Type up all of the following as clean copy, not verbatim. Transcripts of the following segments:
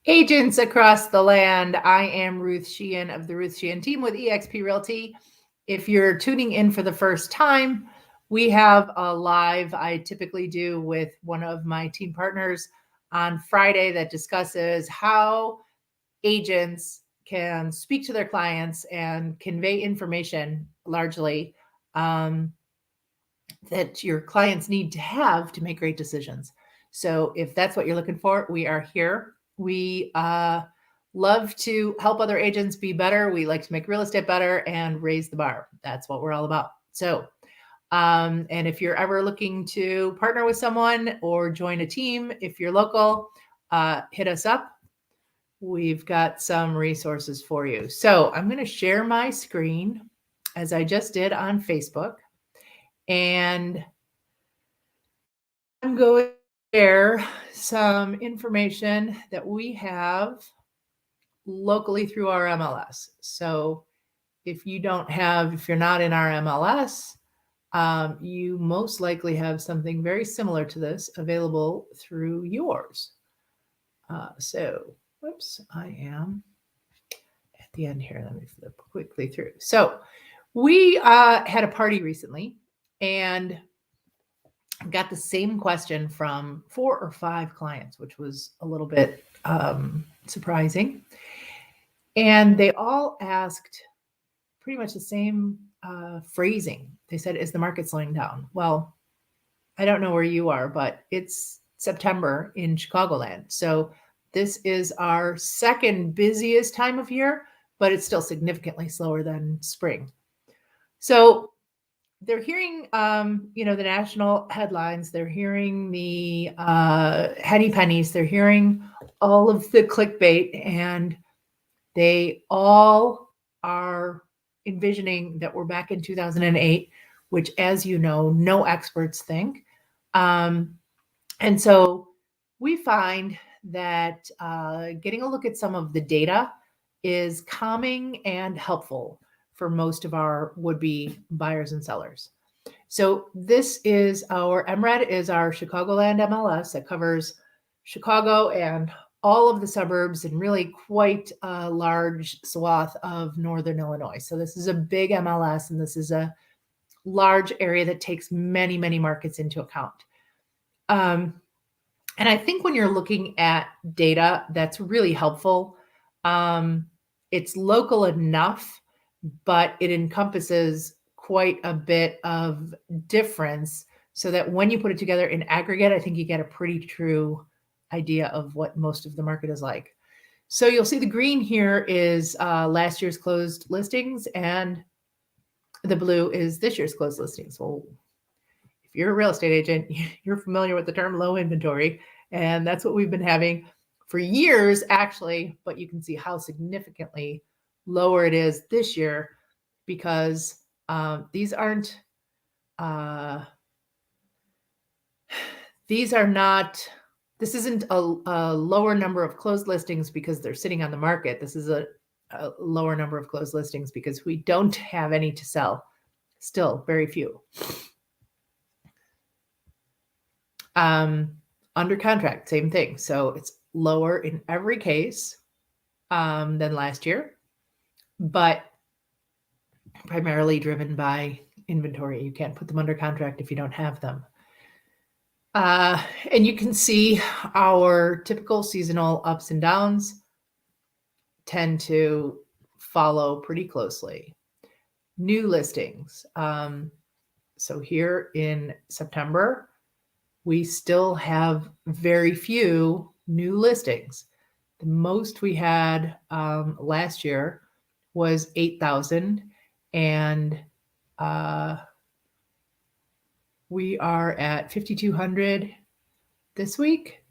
Agents across the land. I am Ruth Sheahan of the Ruth Sheahan team with eXp Realty. If you're tuning in for the first time, we have a live I typically do with one of my team partners on Friday that discusses how agents can speak to their clients and convey information largely that your clients need to have to make great decisions. So if that's what you're looking for, we are here. We love to help other agents be better. We like to make real estate better and raise the bar. That's what we're all about. So, and if you're ever looking to partner with someone or join a team, if you're local, hit us up. We've got some resources for you. So I'm going to share my screen as I just did on Facebook. And I'm going to share some information that we have locally through our MLS. So if you're not in our MLS, you most likely have something very similar to this available through yours. Whoops, I am at the end here. Let me flip quickly through. So we had a party recently and got the same question from 4 or 5 clients, which was a little bit surprising. And they all asked pretty much the same phrasing. They said, is the market slowing down? Well, I don't know where you are, but it's September in Chicagoland. So this is our second busiest time of year, but it's still significantly slower than spring. So they're hearing, the national headlines. They're hearing the henny pennies. They're hearing all of the clickbait, and they all are envisioning that we're back in 2008, which, as you know, no experts think. And so we find that getting a look at some of the data is calming and helpful for most of our would-be buyers and sellers. So this is our MRED is our Chicagoland MLS that covers Chicago and all of the suburbs and really quite a large swath of Northern Illinois. So this is a big MLS, and this is a large area that takes many, many markets into account. And I think when you're looking at data, that's really helpful. It's local enough, but it encompasses quite a bit of difference so that when you put it together in aggregate, I think you get a pretty true idea of what most of the market is like. So you'll see the green here is last year's closed listings, and the blue is this year's closed listings. Well, if you're a real estate agent, you're familiar with the term low inventory, and that's what we've been having for years, actually, but you can see how significantly lower it is this year because these are not, this isn't a lower number of closed listings because they're sitting on the market. This is a lower number of closed listings because we don't have any to sell. Still very few. Under contract, same thing. So it's lower in every case than last year, but primarily driven by inventory. You can't put them under contract if you don't have them. And you can see our typical seasonal ups and downs tend to follow pretty closely. New listings. So here in September, we still have very few new listings. The most we had last year was 8,000, and we are at 5,200 this week,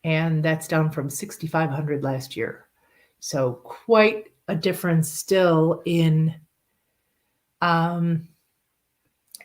and that's down from 6,500 last year. So quite a difference still in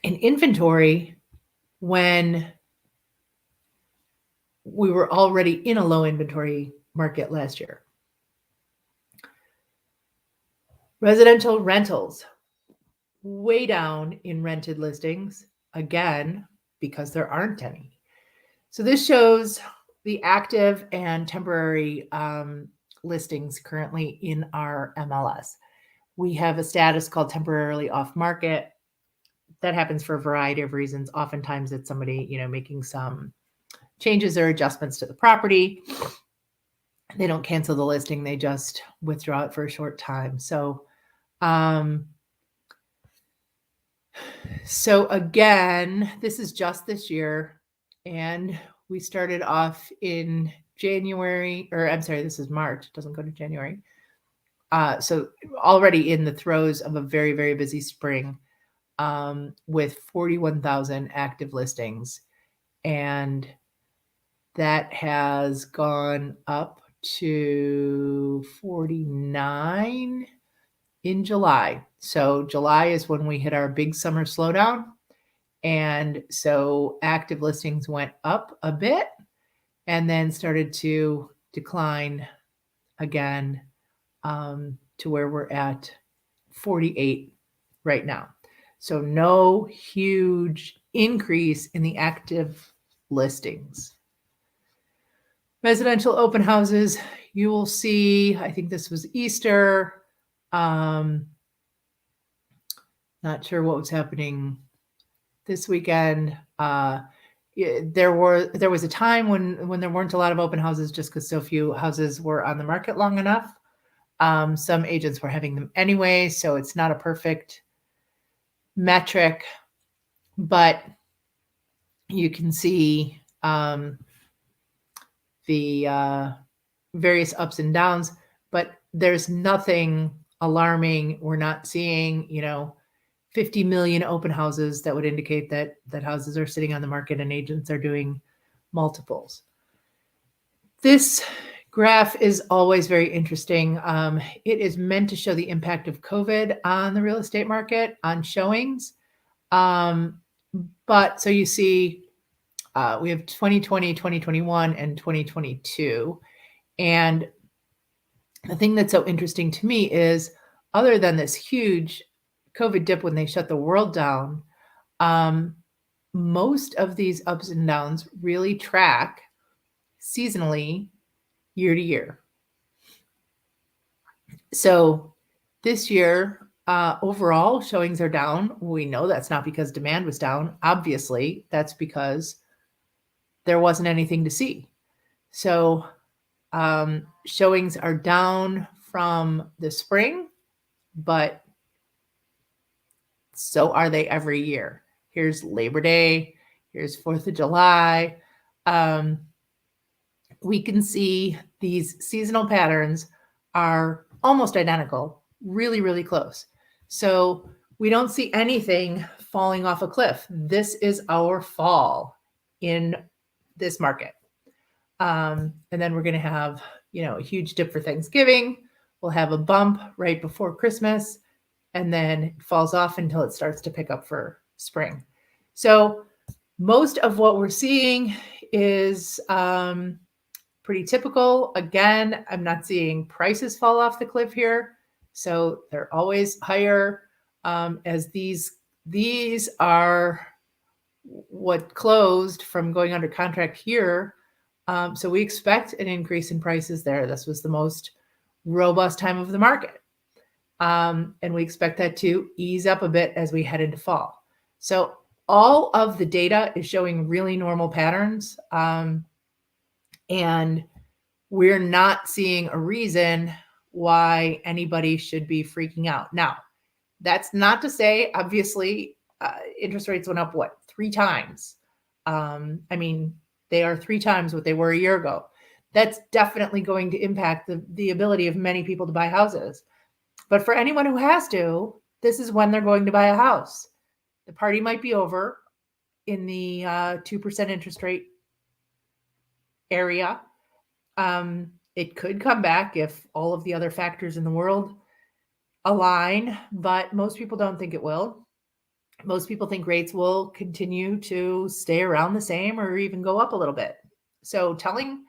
inventory when we were already in a low inventory market last year. Residential rentals, way down in rented listings, again, because there aren't any. So this shows the active and temporary listings currently in our MLS. We have a status called temporarily off market. That happens for a variety of reasons. Oftentimes it's somebody, making some changes or adjustments to the property. They don't cancel the listing, they just withdraw it for a short time. So again, this is just this year, and we started off in January, or I'm sorry, this is March. It doesn't go to January. So already in the throes of a very, very busy spring, with 41,000 active listings, and that has gone up to 49 in July. So July is when we hit our big summer slowdown. And so active listings went up a bit and then started to decline again, to where we're at 48 right now. So no huge increase in the active listings. Residential open houses, you will see, I think this was Easter. Not sure what was happening this weekend. There was a time when there weren't a lot of open houses just because so few houses were on the market long enough. Some agents were having them anyway, so it's not a perfect metric, but you can see the various ups and downs, but there's nothing alarming. We're not seeing, 50 million open houses that would indicate that houses are sitting on the market and agents are doing multiples. This graph is always very interesting. It is meant to show the impact of COVID on the real estate market, on showings. But so you see, we have 2020, 2021, and 2022. And the thing that's so interesting to me is, other than this huge COVID dip when they shut the world down, most of these ups and downs really track seasonally year to year. So this year, overall, showings are down. We know that's not because demand was down. Obviously, that's because there wasn't anything to see. So showings are down from the spring, but so are they every year. Here's Labor Day. Here's 4th of July. We can see these seasonal patterns are almost identical, really, really close. So we don't see anything falling off a cliff. This is our fall in this market. And then we're going to have, a huge dip for Thanksgiving. We'll have a bump right before Christmas, and then it falls off until it starts to pick up for spring. So most of what we're seeing is pretty typical. Again, I'm not seeing prices fall off the cliff here. So they're always higher, as these are what closed from going under contract here. So we expect an increase in prices there. This was the most robust time of the market. And we expect that to ease up a bit as we head into fall. So all of the data is showing really normal patterns. And we're not seeing a reason why anybody should be freaking out. Now, that's not to say, obviously, interest rates went up, 3 times? They are 3 times what they were a year ago. That's definitely going to impact the ability of many people to buy houses. But for anyone who has to, this is when they're going to buy a house. The party might be over in the 2% interest rate area. It could come back if all of the other factors in the world align, but most people don't think it will. Most people think rates will continue to stay around the same or even go up a little bit. So telling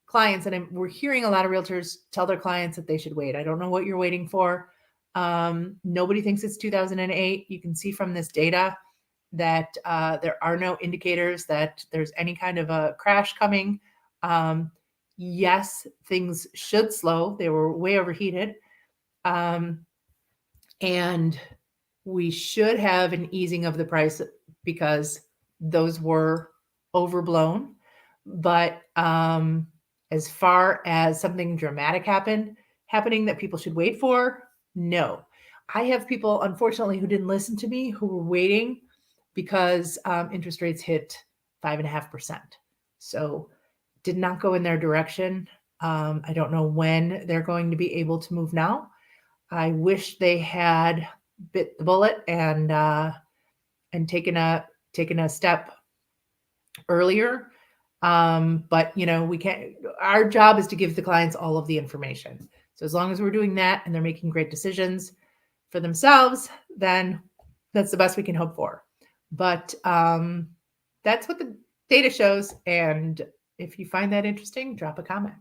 clients, and we're hearing a lot of realtors tell their clients that they should wait. I don't know what you're waiting for. Nobody thinks it's 2008. You can see from this data that there are no indicators that there's any kind of a crash coming. Yes, things should slow. They were way overheated. And we should have an easing of the price because those were overblown. But as far as something dramatic happening that people should wait for, no. I have people, unfortunately, who didn't listen to me, who were waiting because interest rates hit 5.5%. So did not go in their direction. I don't know when they're going to be able to move now. I wish they had bit the bullet and taken a step earlier. But we can't. Our job is to give the clients all of the information. So as long as we're doing that and they're making great decisions for themselves, then that's the best we can hope for. But that's what the data shows. And if you find that interesting, drop a comment.